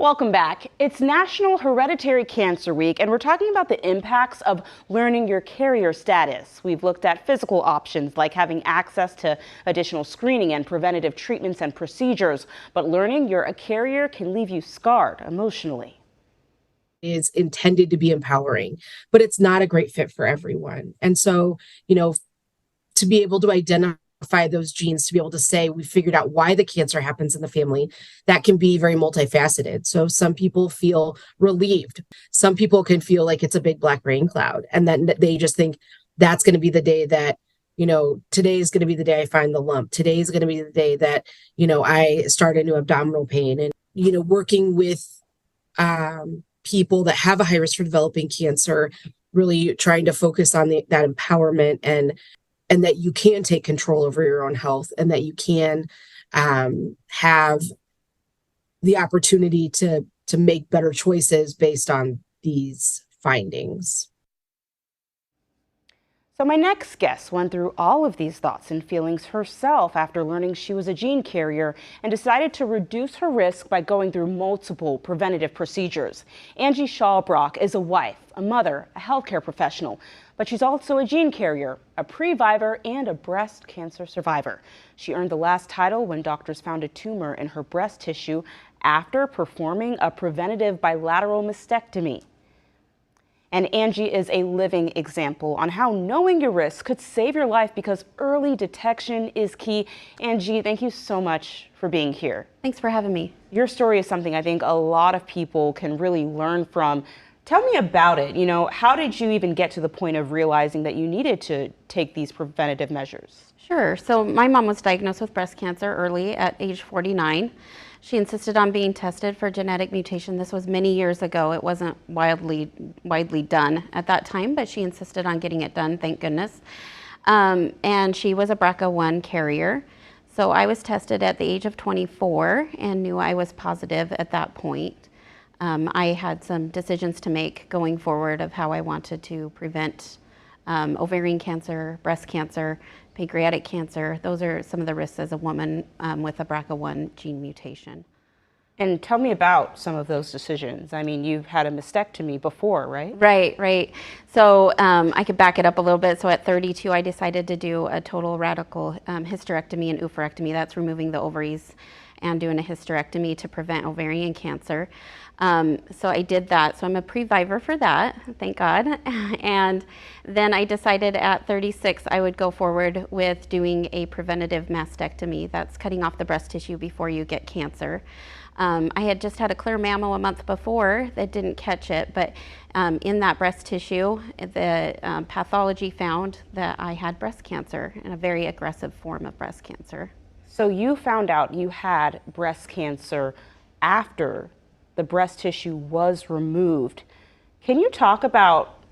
Welcome back. It's National Hereditary Cancer Week, and we're talking about the impacts of learning your carrier status. We've looked at physical options like having access to additional screening and preventative treatments and procedures, but learning you're a carrier can leave you scarred emotionally. Is intended to be empowering, but it's not a great fit for everyone. And so, to be able to identify those genes, to be able to say we figured out why the cancer happens in the family, that can be very multifaceted. So some people feel relieved. Some people can feel like it's a big black rain cloud. And then they just think that's going to be the day that, today is going to be the day I find the lump. Today is going to be the day that, I start a new abdominal pain. And, working with people that have a high risk for developing cancer, really trying to focus on that empowerment and that you can take control over your own health, and that you can have the opportunity to make better choices based on these findings. So my next guest went through all of these thoughts and feelings herself after learning she was a gene carrier and decided to reduce her risk by going through multiple preventative procedures. Angie Schallbrock is a wife, a mother, a healthcare professional, but she's also a gene carrier, a previvor, and a breast cancer survivor. She earned the last title when doctors found a tumor in her breast tissue after performing a preventative bilateral mastectomy. And Angie is a living example on how knowing your risks could save your life, because early detection is key. Angie, thank you so much for being here. Thanks for having me. Your story is something I think a lot of people can really learn from. Tell me about it. How did you even get to the point of realizing that you needed to take these preventative measures? Sure. So my mom was diagnosed with breast cancer early at age 49. She insisted on being tested for genetic mutation. This was many years ago. It wasn't widely done at that time, but she insisted on getting it done, thank goodness. And she was a BRCA1 carrier. So I was tested at the age of 24 and knew I was positive at that point. I had some decisions to make going forward of how I wanted to prevent ovarian cancer, breast cancer, pancreatic cancer. Those are some of the risks as a woman with a BRCA1 gene mutation. And tell me about some of those decisions. I mean, you've had a mastectomy before, right? Right. So I could back it up a little bit. So at 32, I decided to do a total radical hysterectomy and oophorectomy. That's removing the ovaries and doing a hysterectomy to prevent ovarian cancer. So I did that. So I'm a previvor for that, thank God. And then I decided at 36 I would go forward with doing a preventative mastectomy. That's cutting off the breast tissue before you get cancer. I had just had a clear mammo a month before that didn't catch it, but in that breast tissue, the pathology found that I had breast cancer, and a very aggressive form of breast cancer. So you found out you had breast cancer after the breast tissue was removed. Can you talk about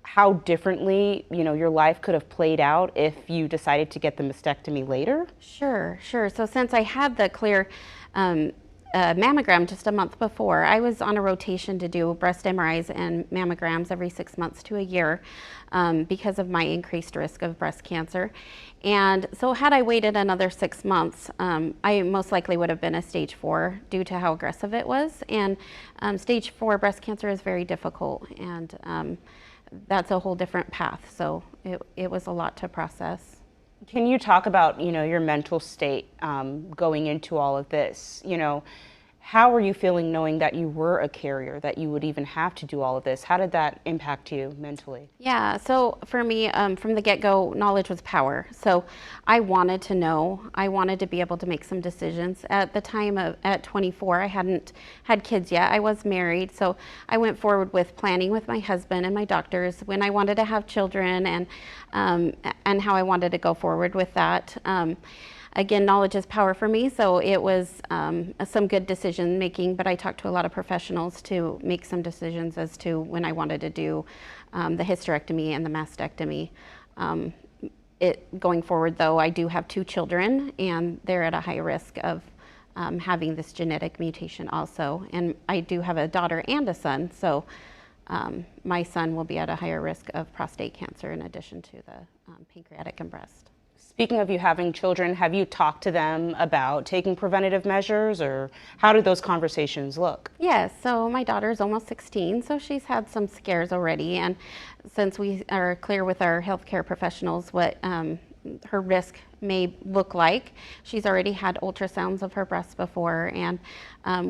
how differently, your life could have played out if you decided to get the mastectomy later? Sure. So since I had the clear mammogram just a month before, I was on a rotation to do breast MRIs and mammograms every 6 months to a year because of my increased risk of breast cancer. And so had I waited another 6 months, I most likely would have been a stage 4 due to how aggressive it was. And stage 4 breast cancer is very difficult, and that's a whole different path. So it was a lot to process. Can you talk about, your mental state going into all of this? How were you feeling knowing that you were a carrier, that you would even have to do all of this? How did that impact you mentally? Yeah, so for me, from the get-go, knowledge was power. So I wanted to know. I wanted to be able to make some decisions. At the time at 24, I hadn't had kids yet. I was married, so I went forward with planning with my husband and my doctors when I wanted to have children, and how I wanted to go forward with that. Again, knowledge is power for me, so it was some good decision making, but I talked to a lot of professionals to make some decisions as to when I wanted to do the hysterectomy and the mastectomy. Going forward, though, I do have 2 children, and they're at a high risk of having this genetic mutation also. And I do have a daughter and a son, so my son will be at a higher risk of prostate cancer in addition to the pancreatic and breast. Speaking of you having children, have you talked to them about taking preventative measures, or how do those conversations look? Yes, so my daughter's almost 16, so she's had some scares already. And since we are clear with our healthcare professionals what her risk may look like, she's already had ultrasounds of her breasts before, and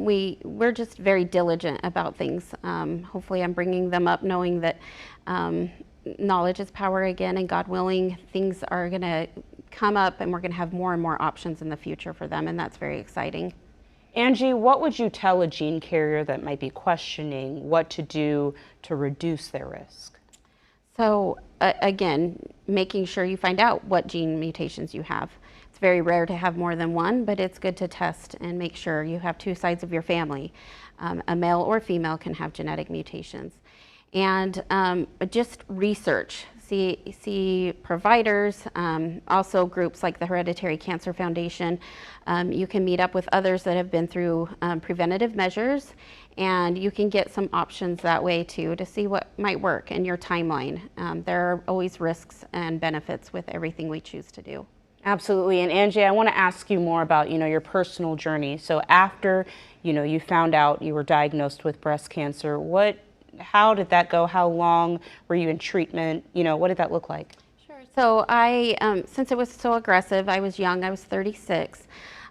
we're just very diligent about things. Hopefully I'm bringing them up knowing that knowledge is power again, and God willing, things are going to come up and we're going to have more and more options in the future for them, and that's very exciting. Angie, what would you tell a gene carrier that might be questioning what to do to reduce their risk? So again, making sure you find out what gene mutations you have. It's very rare to have more than one, but it's good to test and make sure you have two sides of your family. A male or female can have genetic mutations. And just research, see providers, also groups like the Hereditary Cancer Foundation. You can meet up with others that have been through preventative measures, and you can get some options that way too to see what might work in your timeline. There are always risks and benefits with everything we choose to do. Absolutely. And Angie, I want to ask you more about, your personal journey. So after, you found out you were diagnosed with breast cancer, how did that go? How long were you in treatment? What did that look like? Sure. So since it was so aggressive, I was young, I was 36.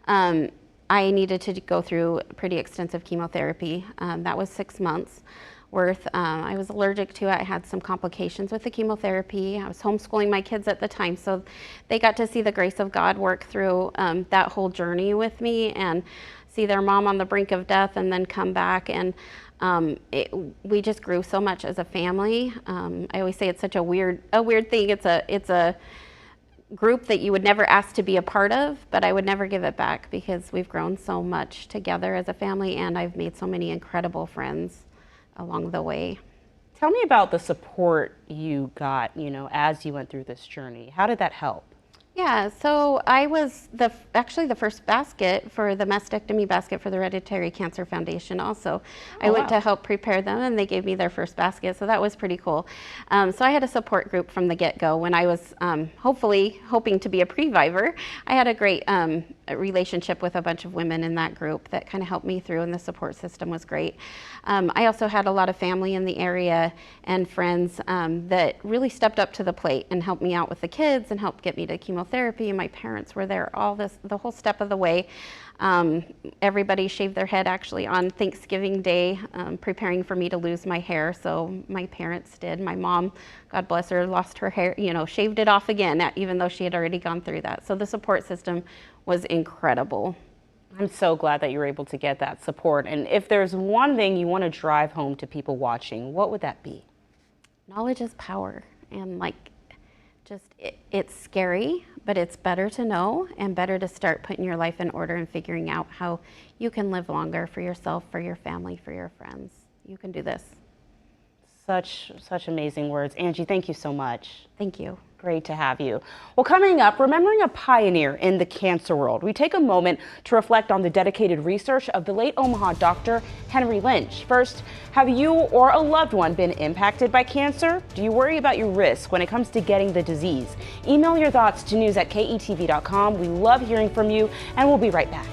I needed to go through pretty extensive chemotherapy. That was 6 months worth. I was allergic to it. I had some complications with the chemotherapy. I was homeschooling my kids at the time, so they got to see the grace of God work through that whole journey with me and see their mom on the brink of death and then come back. And we just grew so much as a family. I always say it's such a weird thing. It's a group that you would never ask to be a part of, but I would never give it back because we've grown so much together as a family, and I've made so many incredible friends along the way. Tell me about the support you got, as you went through this journey. How did that help? Yeah, so I was actually the first basket for the mastectomy basket for the Hereditary Cancer Foundation also. I went to help prepare them, and they gave me their first basket, so that was pretty cool. So I had a support group from the get-go. When I was hoping to be a pre-viver, I had a great relationship with a bunch of women in that group that kind of helped me through, and the support system was great. I also had a lot of family in the area and friends that really stepped up to the plate and helped me out with the kids and helped get me to chemotherapy, and my parents were there the whole step of the way. Everybody shaved their head actually on Thanksgiving Day, preparing for me to lose my hair. So my parents did. My mom, God bless her, lost her hair, shaved it off again, even though she had already gone through that. So the support system was incredible. I'm so glad that you were able to get that support. And if there's one thing you want to drive home to people watching, what would that be? Knowledge is power. And it's scary, but it's better to know and better to start putting your life in order and figuring out how you can live longer for yourself, for your family, for your friends. You can do this. Such amazing words. Angie, thank you so much. Thank you. Great to have you. Well, coming up, remembering a pioneer in the cancer world, we take a moment to reflect on the dedicated research of the late Omaha doctor Henry Lynch. First, have you or a loved one been impacted by cancer? Do you worry about your risk when it comes to getting the disease? Email your thoughts to news@ketv.com. We love hearing from you, and we'll be right back.